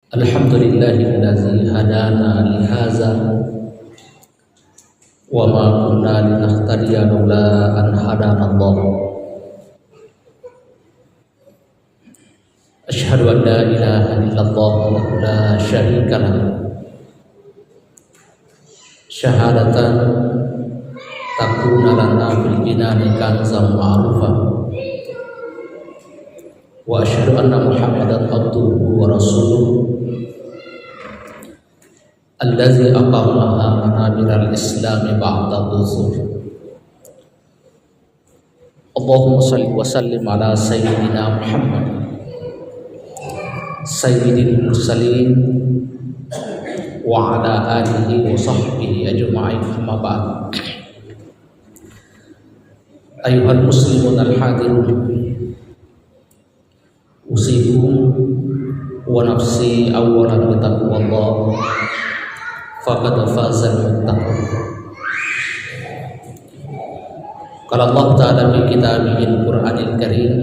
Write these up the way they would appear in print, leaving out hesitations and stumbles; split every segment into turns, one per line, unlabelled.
Alhamdulillahillazi hadana lihaza wa ma kunna linahtadiya laula an hadana Allah. Asyhadu an la ilaha illallah wa la syarika lah. Syahadatan takuna lana fil jinani kanzan ma'rufa. Wa asyhadu anna Muhammadan abduhu wa rasuluh allazi aqamaha manabiral islami ba'da dhuhur. Allahumma salli wa sallim ala sayyidina Muhammad sayyidil mursalin wa ala alihi wa sahbihi ajma'in, amma ba'd. Ayuhal muslimun al-hadirun, usikum wa nafsi awwalan bi taqwallah faqad fazal muttaqun. Qala Allah ta'ala fi kitabihil Qur'anil Karim,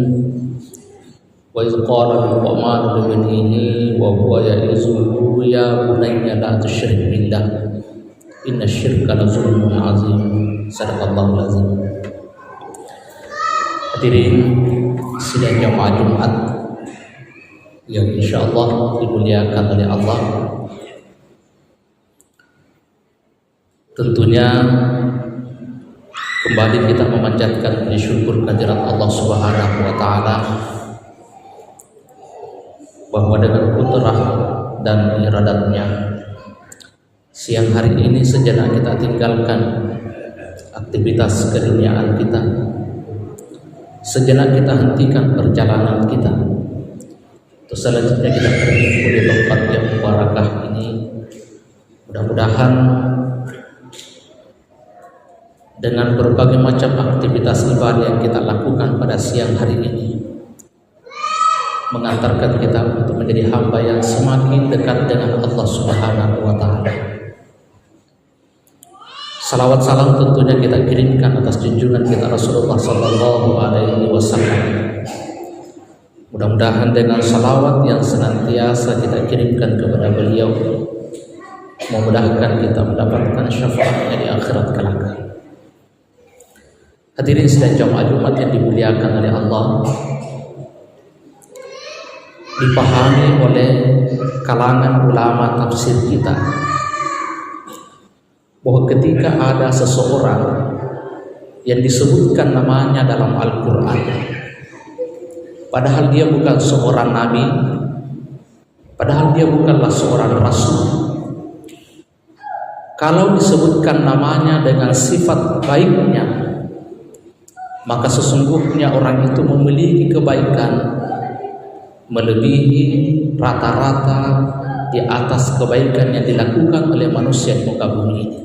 wa idh qala Luqman li ibnihi wa huwa ya'izuhu ya bunayya la tusyrik billah inna syirka la zulmun 'azim. Sadaqallahul azim. Hadirin sidang jamaah Jumat yang insyaallah dimuliakan oleh Allah. Tentunya kembali kita memanjatkan puji syukur kehadirat Allah Subhanahu wa taala bahwa dengan kudrah dan iradatnya siang hari ini sejenak kita tinggalkan aktivitas keduniaan kita, sejenak kita hentikan perjalanan kita, terus selanjutnya kita pergi ke tempat yang mubarakah ini. Mudah-mudahan dengan berbagai macam aktivitas ibadah yang kita lakukan pada siang hari ini mengantarkan kita untuk menjadi hamba yang semakin dekat dengan Allah Subhanahu wa taala. Salawat salam tentunya kita kirimkan atas junjungan kita Rasulullah sallallahu alaihi wasallam. Mudah-mudahan dengan salawat yang senantiasa kita kirimkan kepada beliau memudahkan kita mendapatkan syafaatnya di akhirat kelak. Hadirin sidang jamaah Jumat yang dimuliakan oleh Allah, dipahami oleh kalangan ulama tafsir kita bahwa ketika ada seseorang yang disebutkan namanya dalam Al-Quran, padahal dia bukan seorang nabi, padahal dia bukanlah seorang rasul, kalau disebutkan namanya dengan sifat baiknya, maka sesungguhnya orang itu memiliki kebaikan melebihi rata-rata di atas kebaikan yang dilakukan oleh manusia di muka bumi ini.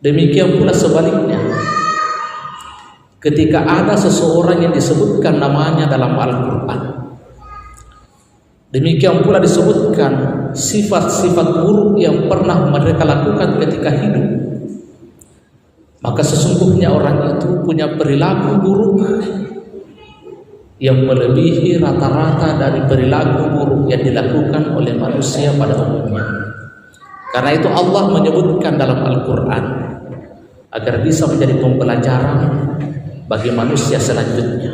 Demikian pula sebaliknya, ketika ada seseorang yang disebutkan namanya dalam Al-Quran, demikian pula disebutkan sifat-sifat buruk yang pernah mereka lakukan ketika hidup, maka sesungguhnya orang itu punya perilaku buruk yang melebihi rata-rata dari perilaku buruk yang dilakukan oleh manusia pada umumnya. Karena itu Allah menyebutkan dalam Al-Quran agar bisa menjadi pembelajaran bagi manusia selanjutnya.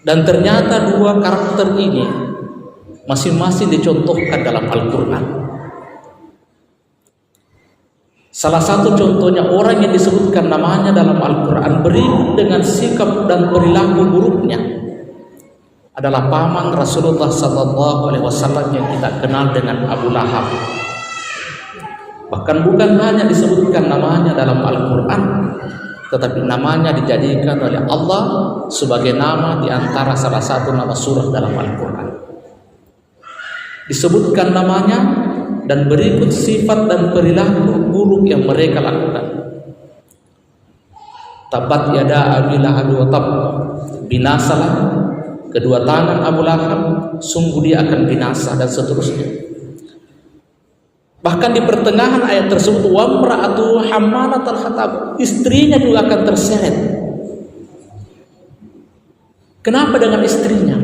Dan ternyata dua karakter ini masing-masing dicontohkan dalam Al-Quran. Salah satu contohnya orang yang disebutkan namanya dalam Al-Quran berikut dengan sikap dan perilaku buruknya adalah paman Rasulullah sallallahu alaihi wasallam yang kita kenal dengan Abu Lahab. Bahkan bukan hanya disebutkan namanya dalam Al-Quran, tetapi namanya dijadikan oleh Allah sebagai nama di antara salah satu nama surah dalam Al-Quran. Disebutkan namanya dan berikut sifat dan perilaku buruk yang mereka lakukan. Tabat yada Abi Lahab wa tab, binasalah kedua tangan Abu Lahab, sungguh dia akan binasa, dan seterusnya. Bahkan di pertengahan ayat tersebut, wa imra'atu hammalatal hatab, istrinya juga akan terseret. Kenapa dengan istrinya?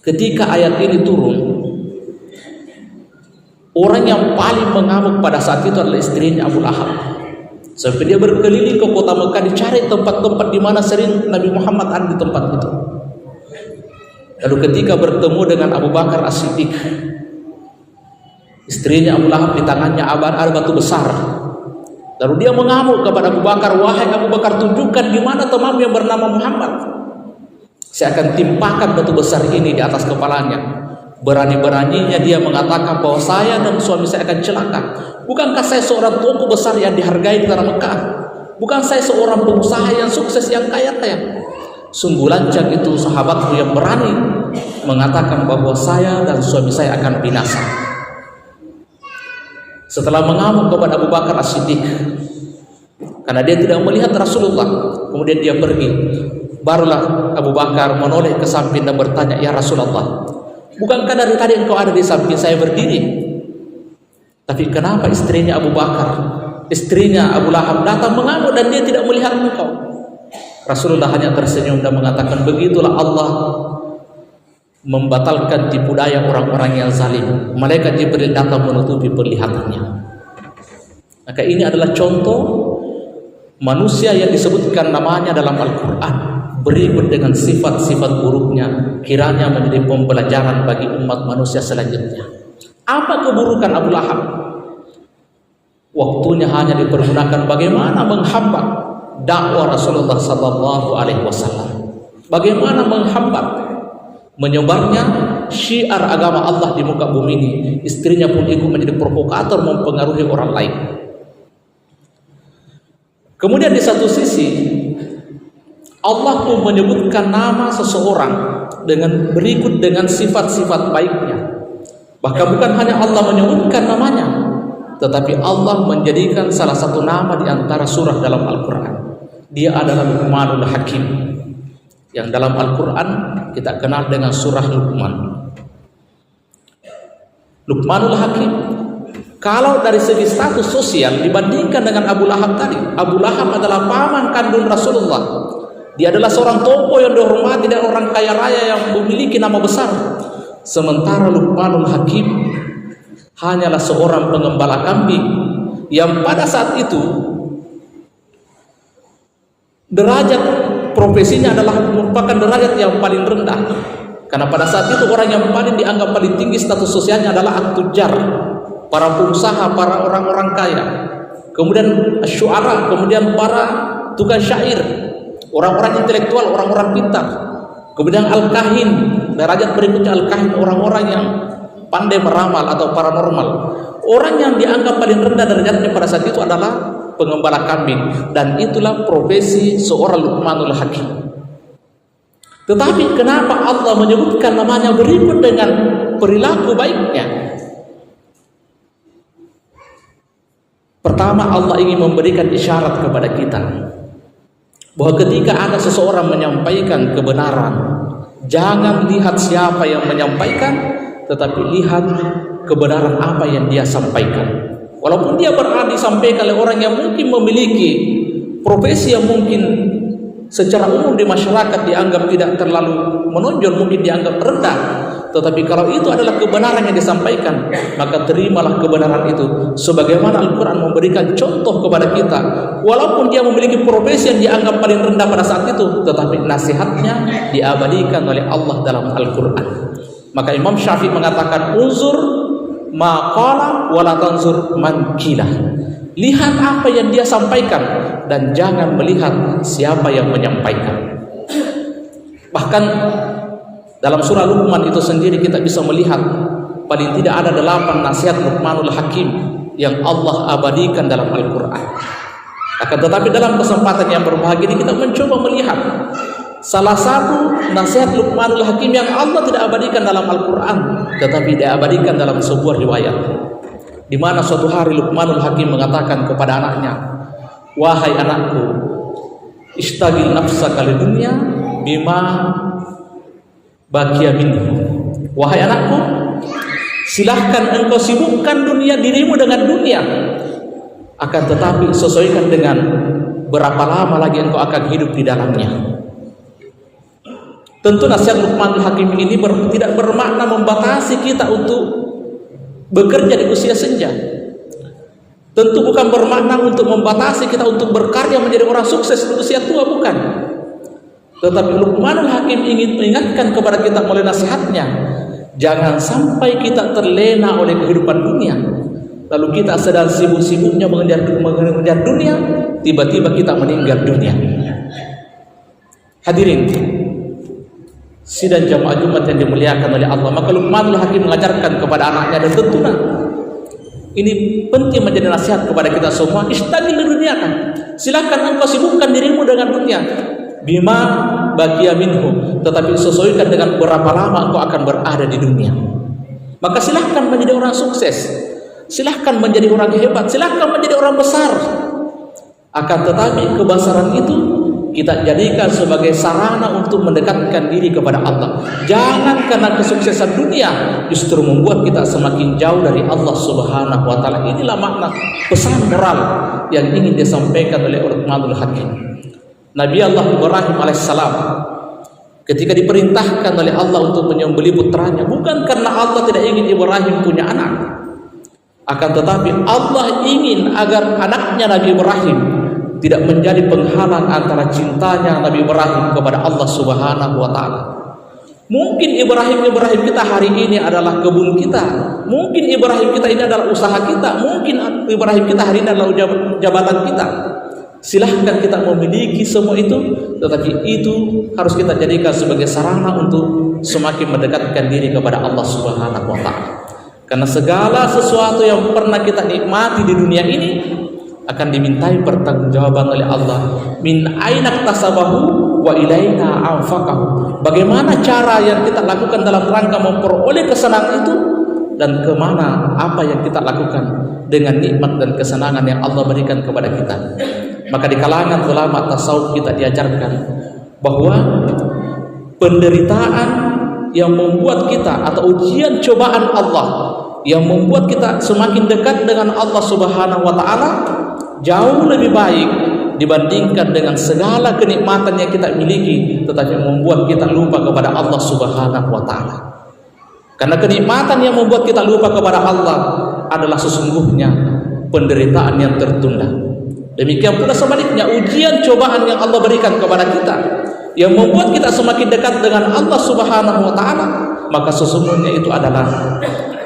ketika ayat ini turun, orang yang paling mengamuk pada saat itu adalah istrinya Abu Lahab. Sampai dia berkeliling ke kota Mekah dicari tempat-tempat di mana sering Nabi Muhammad ada di tempat itu. Lalu ketika bertemu dengan Abu Bakar As-Siddiq, istrinya Abu Lahab, di tangannya ada batu besar. Lalu dia mengamuk kepada Abu Bakar, "Wahai Abu Bakar, tunjukkan di mana temanmu yang bernama Muhammad. Saya akan timpakan batu besar ini di atas kepalanya." Berani-beraninya dia mengatakan bahwa saya dan suami saya akan celaka. Bukankah saya seorang tokoh besar yang dihargai di tanah Mekah? Bukan saya seorang pengusaha yang sukses, yang kaya-kaya? Sungguh lancang itu sahabatku yang berani mengatakan bahwa saya dan suami saya akan binasa. Setelah mengamuk kepada Abu Bakar As-Siddiq karena dia tidak melihat Rasulullah, kemudian dia pergi. Barulah Abu Bakar menoleh ke samping dan bertanya, "Ya Rasulullah, bukankah dari tadi engkau ada di samping saya berdiri? Tapi kenapa istrinya Abu Bakar, istrinya Abu Lahab datang mengamuk dan dia tidak melihat engkau?" Rasulullah hanya tersenyum dan mengatakan, "Begitulah Allah membatalkan tipu daya orang-orang yang zalim. Malaikat Jibril datang menutupi penglihatannya." Maka ini adalah contoh manusia yang disebutkan namanya dalam Al-Quran, berikut dengan sifat-sifat buruknya, kiranya menjadi pembelajaran bagi umat manusia selanjutnya. Apa keburukan Abu Lahab? Waktunya hanya dipergunakan bagaimana menghambat dakwah Rasulullah sallallahu alaihi wasallam. Bagaimana menghambat menyebarnya syiar agama Allah di muka bumi ini. Istrinya pun ikut menjadi provokator, mempengaruhi orang lain. Kemudian di satu sisi Allah pun menyebutkan nama seseorang dengan berikut dengan sifat-sifat baiknya. Bahkan bukan hanya Allah menyebutkan namanya, tetapi Allah menjadikan salah satu nama di antara surah dalam Al-Quran. Dia adalah Luqmanul Hakim, yang dalam Al-Quran kita kenal dengan surah Luqman. Luqmanul Hakim, kalau dari segi status sosial dibandingkan dengan Abu Lahab tadi, Abu Lahab adalah paman kandung Rasulullah. Dia adalah seorang tokoh yang dihormati dan orang kaya raya yang memiliki nama besar. Sementara Luqmanul Hakim hanyalah seorang pengembala kambing yang pada saat itu derajat profesinya adalah merupakan derajat yang paling rendah. Karena pada saat itu orang yang paling dianggap paling tinggi status sosialnya adalah at-tujjar, para pengusaha, para orang-orang kaya. Kemudian syu'ara, kemudian para tukang syair, orang-orang intelektual, orang-orang pintar. Kemudian al-kahin, derajat berikutnya al-kahin, orang-orang yang pandai meramal atau paranormal. Orang yang dianggap paling rendah derajatnya pada saat itu adalah pengembala kambing, dan itulah profesi seorang Luqmanul Hakim. Tetapi kenapa Allah menyebutkan namanya berikut dengan perilaku baiknya? Pertama, Allah ingin memberikan isyarat kepada kita bahwa ketika ada seseorang menyampaikan kebenaran, jangan lihat siapa yang menyampaikan, tetapi lihat kebenaran apa yang dia sampaikan. Walaupun dia berada disampaikan oleh orang yang mungkin memiliki profesi yang mungkin secara umum di masyarakat dianggap tidak terlalu menonjol, mungkin dianggap rendah, tetapi kalau itu adalah kebenaran yang disampaikan, maka terimalah kebenaran itu. Sebagaimana Al-Quran memberikan contoh kepada kita, walaupun dia memiliki profesi yang dianggap paling rendah pada saat itu, tetapi nasihatnya diabadikan oleh Allah dalam Al-Quran. Maka Imam Syafi'i mengatakan, "Unzur ma qala wa la tanzur man qila." Lihat apa yang dia sampaikan dan jangan melihat siapa yang menyampaikan. Bahkan dalam surah Luqman itu sendiri kita bisa melihat paling tidak ada 8 nasihat Luqmanul Hakim yang Allah abadikan dalam Al-Quran. Akan tetapi dalam kesempatan yang berbahagia ini kita mencoba melihat salah satu nasihat Luqmanul Hakim yang Allah tidak abadikan dalam Al-Quran, tetapi diabadikan dalam sebuah riwayat, di mana suatu hari Luqmanul Hakim mengatakan kepada anaknya, "Wahai anakku, istagil nafsaka lidunya bima baqiya minhu." Wahai anakku, silahkan engkau sibukkan dirimu dengan dunia, akan tetapi sesuaikan dengan berapa lama lagi engkau akan hidup di dalamnya. Tentu nasihat Luqmanul Hakim ini tidak bermakna membatasi kita untuk bekerja di usia senja. Tentu bukan bermakna untuk membatasi kita untuk berkarya menjadi orang sukses di usia tua, bukan. Tetapi Luqmanul Hakim ingin mengingatkan kepada kita melalui nasihatnya, jangan sampai kita terlena oleh kehidupan dunia. Lalu kita sedang sibuk-sibuknya mengejar dunia, tiba-tiba kita meninggal dunia. Hadirin sidang jamaah Jumat yang dimuliakan oleh Allah, maka Luqmanul Hakim mengajarkan kepada anaknya, dan tentu ini penting menjadi nasihat kepada kita semua, istagil dunia kan. Silakan engkau sibukkan dirimu dengan dunia, bima baqiya minhu, tetapi sesuaikan dengan berapa lama engkau akan berada di dunia. Maka silahkan menjadi orang sukses, silahkan menjadi orang hebat, silahkan menjadi orang besar. Akan tetapi kebesaran itu kita jadikan sebagai sarana untuk mendekatkan diri kepada Allah. Jangan karena kesuksesan dunia justru membuat kita semakin jauh dari Allah Subhanahu wa taala. Inilah makna pesan moral yang ingin disampaikan oleh Luqmanul Hakim. Nabi Allah Ibrahim alaihissalam ketika diperintahkan oleh Allah untuk menyembelih putranya, bukan karena Allah tidak ingin Ibrahim punya anak, akan tetapi Allah ingin agar anaknya Nabi Ibrahim tidak menjadi penghalang antara cintanya Nabi Ibrahim kepada Allah Subhanahu wa taala. Mungkin Ibrahim kita hari ini adalah kebun kita, mungkin Ibrahim kita ini adalah usaha kita, mungkin Ibrahim kita hari ini adalah jabatan kita. Silahkan kita memiliki semua itu, tetapi itu harus kita jadikan sebagai sarana untuk semakin mendekatkan diri kepada Allah Subhanahu wa taala. Karena segala sesuatu yang pernah kita nikmati di dunia ini akan dimintai pertanggungjawaban oleh Allah. Min aina tasabahu wa ilaina anfaqahu. Bagaimana cara yang kita lakukan dalam rangka memperoleh kesenangan itu, dan kemana apa yang kita lakukan dengan nikmat dan kesenangan yang Allah berikan kepada kita. Maka di kalangan ulama tasawuf kita diajarkan bahwa penderitaan yang membuat kita, atau ujian cobaan Allah yang membuat kita semakin dekat dengan Allah Subhanahu wa taala, jauh lebih baik dibandingkan dengan segala kenikmatan yang kita miliki tetapi membuat kita lupa kepada Allah Subhanahu wa taala. Karena kenikmatan yang membuat kita lupa kepada Allah adalah sesungguhnya penderitaan yang tertunda. Demikian pula sebaliknya, ujian cobaan yang Allah berikan kepada kita yang membuat kita semakin dekat dengan Allah Subhanahu wa taala, maka sesungguhnya itu adalah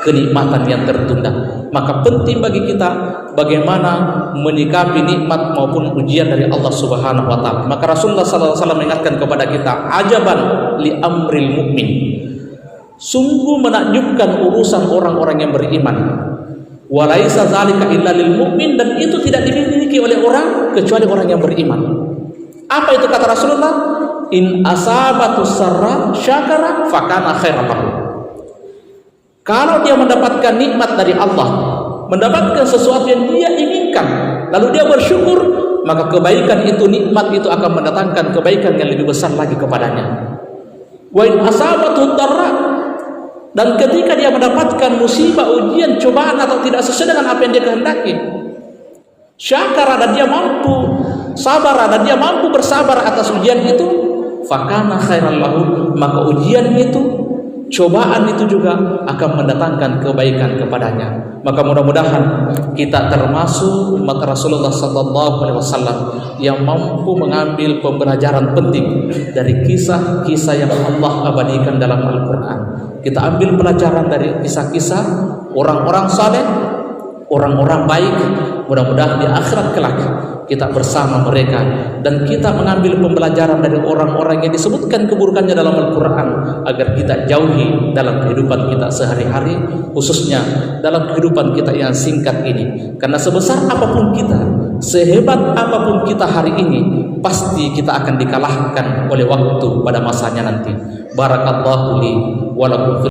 kenikmatan yang tertunda. Maka penting bagi kita bagaimana menyikapi nikmat maupun ujian dari Allah Subhanahu wa taala. Maka Rasulullah sallallahu alaihi wasallam mengingatkan kepada kita, ajaban li amril mukmin. Sungguh menakjubkan urusan orang-orang yang beriman. Walaisa zalika illa lil mukmin, dan itu tidak dimiliki oleh orang kecuali orang yang beriman. Apa itu kata Rasulullah? In asabatu sarra syakara fakana khairan lahu. Kalau dia mendapatkan nikmat dari Allah, mendapatkan sesuatu yang dia inginkan, lalu dia bersyukur, maka kebaikan itu, nikmat itu akan mendatangkan kebaikan yang lebih besar lagi kepadanya. Wa in asabatu darra, dan ketika dia mendapatkan musibah, ujian, cobaan atau tidak sesuai dengan apa yang dia kehendaki, syakara, dan dia mampu sabar, dan dia mampu bersabar atas ujian itu, fakana khairan lahu, maka ujian itu, cobaan itu juga akan mendatangkan kebaikan kepadanya. Maka mudah-mudahan kita termasuk umat Rasulullah sallallahu alaihi wasallam yang mampu mengambil pembelajaran penting dari kisah-kisah yang Allah abadikan dalam Al-Quran. Kita ambil pelajaran dari kisah-kisah orang-orang saleh, orang-orang baik. Mudah-mudahan di akhirat kelak kita bersama mereka, dan kita mengambil pembelajaran dari orang-orang yang disebutkan keburukannya dalam Al-Quran, agar kita jauhi dalam kehidupan kita sehari-hari, khususnya dalam kehidupan kita yang singkat ini. Karena sebesar apapun kita, sehebat apapun kita hari ini, pasti kita akan dikalahkan oleh waktu pada masanya nanti. Barakallahu li wa lakum.